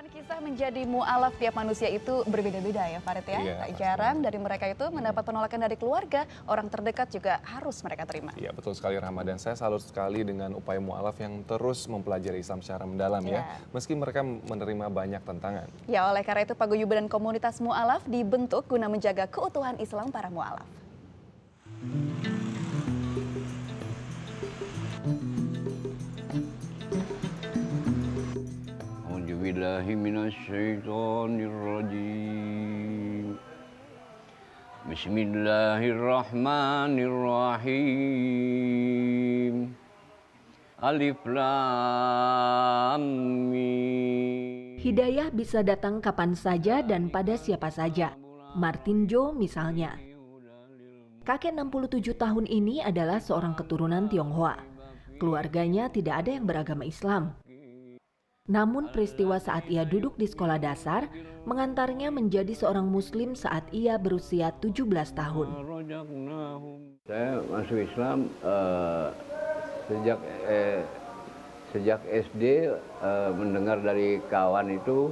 Dan kisah menjadi mu'alaf tiap manusia itu berbeda-beda ya Farid ya. Iya, Tak jarang dari mereka itu mendapat penolakan dari keluarga, orang terdekat juga harus mereka terima. Iya betul sekali Rahma, dan saya salut sekali dengan upaya mu'alaf yang terus mempelajari Islam secara mendalam ya. Meski mereka menerima banyak tantangan. Ya, oleh karena itu paguyuban komunitas mu'alaf dibentuk guna menjaga keutuhan Islam para mu'alaf. Bismillahirrahmanirrahim. Bismillahirrahmanirrahim. Alif Lam Mim. Hidayah bisa datang kapan saja dan pada siapa saja. Martin Jo misalnya. Kakek 67 tahun ini adalah seorang keturunan Tionghoa. Keluarganya tidak ada yang beragama Islam. Namun peristiwa saat ia duduk di sekolah dasar mengantarnya menjadi seorang muslim saat ia berusia 17 tahun. Saya masuk Islam sejak SD, mendengar dari kawan itu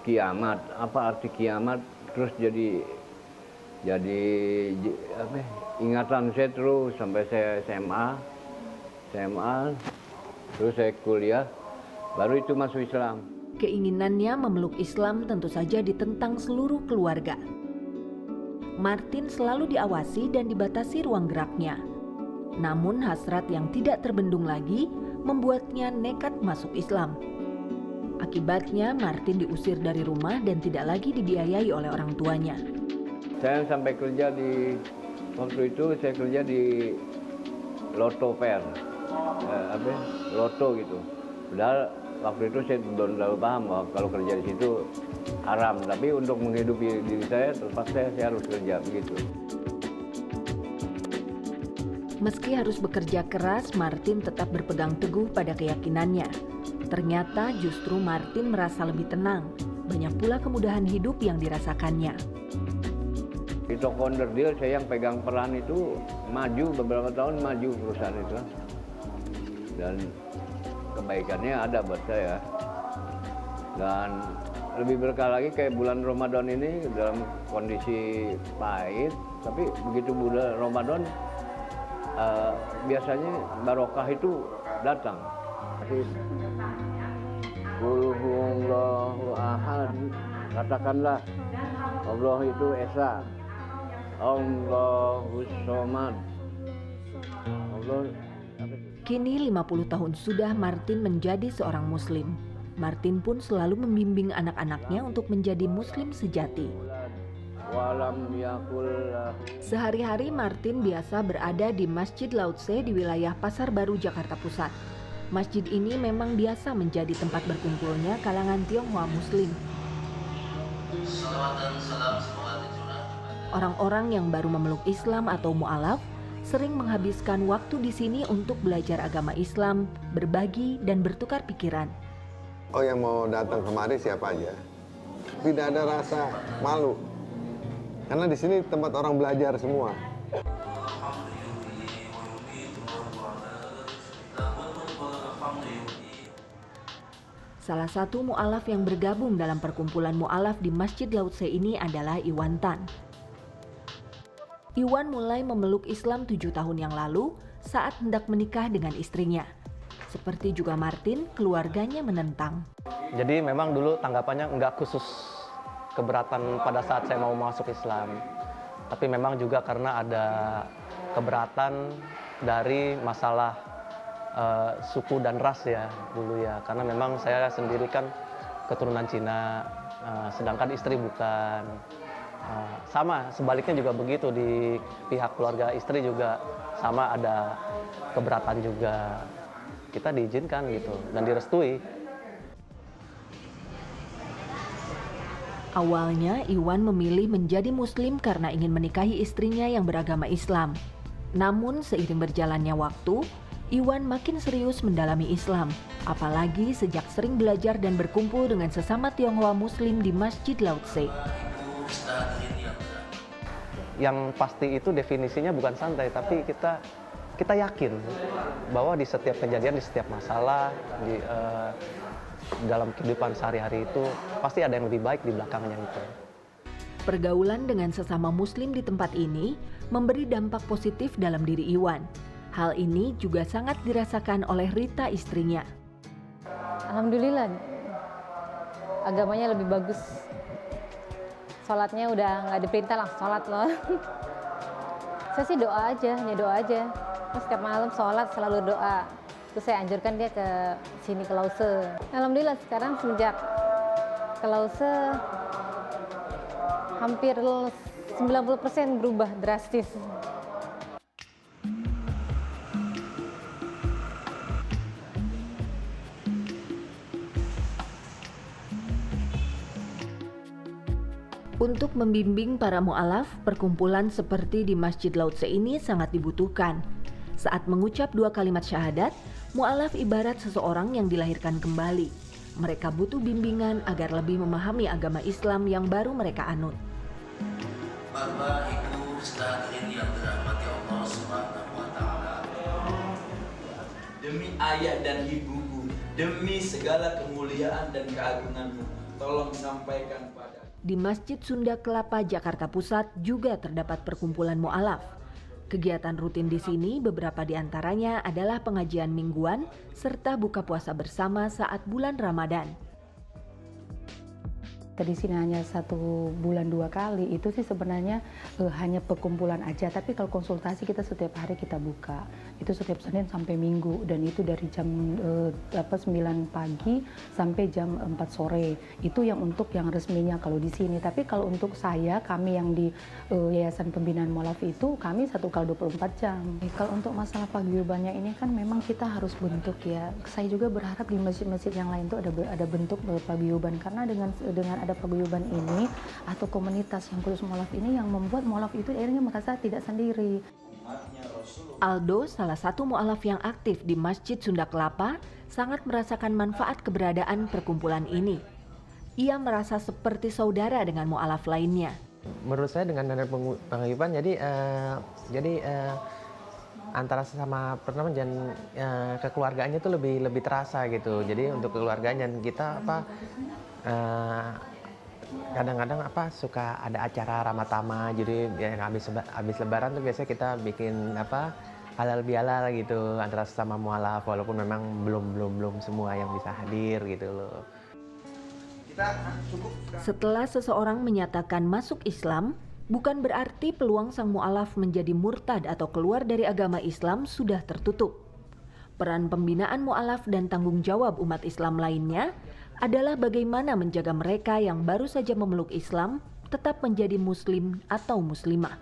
kiamat, apa arti kiamat, terus jadi ingatan saya terus sampai saya SMA, terus saya kuliah, baru itu masuk Islam. Keinginannya memeluk Islam tentu saja ditentang seluruh keluarga. Martin selalu diawasi dan dibatasi ruang geraknya. Namun hasrat yang tidak terbendung lagi membuatnya nekat masuk Islam. Akibatnya Martin diusir dari rumah dan tidak lagi dibiayai oleh orang tuanya. Saya sampai kerja waktu itu saya kerja di Loto Fair, Loto gitu. Padahal waktu itu saya belum terlalu paham bahwa kalau kerja di situ haram. Tapi untuk menghidupi diri saya terpaksa saya harus kerja begitu. Meski harus bekerja keras, Martin tetap berpegang teguh pada keyakinannya. Ternyata justru Martin merasa lebih tenang. Banyak pula kemudahan hidup yang dirasakannya. Di toko onderdil saya yang pegang peran itu maju beberapa tahun, maju perusahaan itu. Dan kebaikannya ada buat saya. Dan lebih berkah lagi kayak bulan Ramadan ini dalam kondisi pahit, tapi begitu bulan Ramadan biasanya barokah itu datang. Qul huwallahu ahad. Katakanlah Allah itu esa. Allahus somad. Kini 50 tahun sudah Martin menjadi seorang muslim. Martin pun selalu membimbing anak-anaknya untuk menjadi muslim sejati. Sehari-hari Martin biasa berada di Masjid Lao-Tse di wilayah Pasar Baru, Jakarta Pusat. Masjid ini memang biasa menjadi tempat berkumpulnya kalangan Tionghoa Muslim. Orang-orang yang baru memeluk Islam atau mu'alaf sering menghabiskan waktu di sini untuk belajar agama Islam, berbagi, dan bertukar pikiran. Oh, yang mau datang kemari siapa aja. Tidak ada rasa malu. Karena di sini tempat orang belajar semua. Salah satu mu'alaf yang bergabung dalam perkumpulan mu'alaf di Masjid Lao-Tse ini adalah Iwan Tan. Iwan mulai memeluk Islam 7 tahun yang lalu saat hendak menikah dengan istrinya. Seperti juga Martin, keluarganya menentang. Jadi memang dulu tanggapannya nggak khusus keberatan pada saat saya mau masuk Islam. Tapi memang juga karena ada keberatan dari masalah suku dan ras ya dulu ya. Karena memang saya sendiri kan keturunan Cina, sedangkan istri bukan. Sama sebaliknya juga begitu, di pihak keluarga istri juga sama ada keberatan juga. Kita diizinkan gitu dan direstui. Awalnya Iwan memilih menjadi muslim karena ingin menikahi istrinya yang beragama Islam. Namun seiring berjalannya waktu, Iwan makin serius mendalami Islam, apalagi sejak sering belajar dan berkumpul dengan sesama Tionghoa Muslim di Masjid Lao-Tse. Yang pasti itu definisinya bukan santai, tapi kita yakin bahwa di setiap kejadian, di setiap masalah, dalam kehidupan sehari-hari itu pasti ada yang lebih baik di belakangnya gitu. Pergaulan dengan sesama muslim di tempat ini memberi dampak positif dalam diri Iwan. Hal ini juga sangat dirasakan oleh Rita, istrinya. Alhamdulillah, agamanya lebih bagus. Sholatnya udah nggak diperintah lah, sholat loh. Saya sih doa aja, hanya doa aja. Terus setiap malam sholat selalu doa. Terus saya anjurkan dia ke sini, ke Lause. Alhamdulillah sekarang semenjak ke Lause, hampir 90% berubah drastis. Untuk membimbing para mu'alaf, perkumpulan seperti di Masjid Lause ini sangat dibutuhkan. Saat mengucap 2 kalimat syahadat, mu'alaf ibarat seseorang yang dilahirkan kembali. Mereka butuh bimbingan agar lebih memahami agama Islam yang baru mereka anut. Bapak, Ibu, sekalian yang dirahmati Allah Subhanahu wa Ta'ala. Demi ayah dan ibuku, demi segala kemuliaan dan keagunganmu, tolong sampaikan pada. Di Masjid Sunda Kelapa, Jakarta Pusat juga terdapat perkumpulan mu'alaf. Kegiatan rutin di sini beberapa di antaranya adalah pengajian mingguan serta buka puasa bersama saat bulan Ramadan. Di sini hanya 1 bulan 2 kali, itu sih sebenarnya hanya perkumpulan aja. Tapi kalau konsultasi kita setiap hari kita buka, itu setiap Senin sampai Minggu, dan itu dari jam 9 pagi sampai jam 4 sore. Itu yang untuk yang resminya kalau di sini. Tapi kalau untuk kami yang di Yayasan Pembinaan Mu'alaf itu, kami 1 kali 24 jam. Kalau untuk masalah paguyubannya ini kan memang kita harus bentuk ya. Saya juga berharap di masjid-masjid yang lain itu ada bentuk paguyuban, karena dengan ada paguyuban ini atau komunitas yang khusus mu'alaf ini yang membuat mu'alaf itu akhirnya merasa tidak sendiri. Aldo, salah satu mu'alaf yang aktif di Masjid Sunda Kelapa, sangat merasakan manfaat keberadaan perkumpulan ini. Ia merasa seperti saudara dengan mu'alaf lainnya. Menurut saya dengan dana paguyuban jadi antara sesama pertemuan dan kekeluargaannya itu lebih terasa gitu. Jadi untuk kekeluargaan kita kadang-kadang suka ada acara ramatama, jadi ya, habis lebaran tuh biasanya kita bikin halal bihalal gitu antara sesama mu'alaf, walaupun memang belum semua yang bisa hadir gitu loh. Setelah seseorang menyatakan masuk Islam, bukan berarti peluang sang mu'alaf menjadi murtad atau keluar dari agama Islam sudah tertutup. Peran pembinaan mu'alaf dan tanggung jawab umat Islam lainnya adalah bagaimana menjaga mereka yang baru saja memeluk Islam tetap menjadi muslim atau muslimah.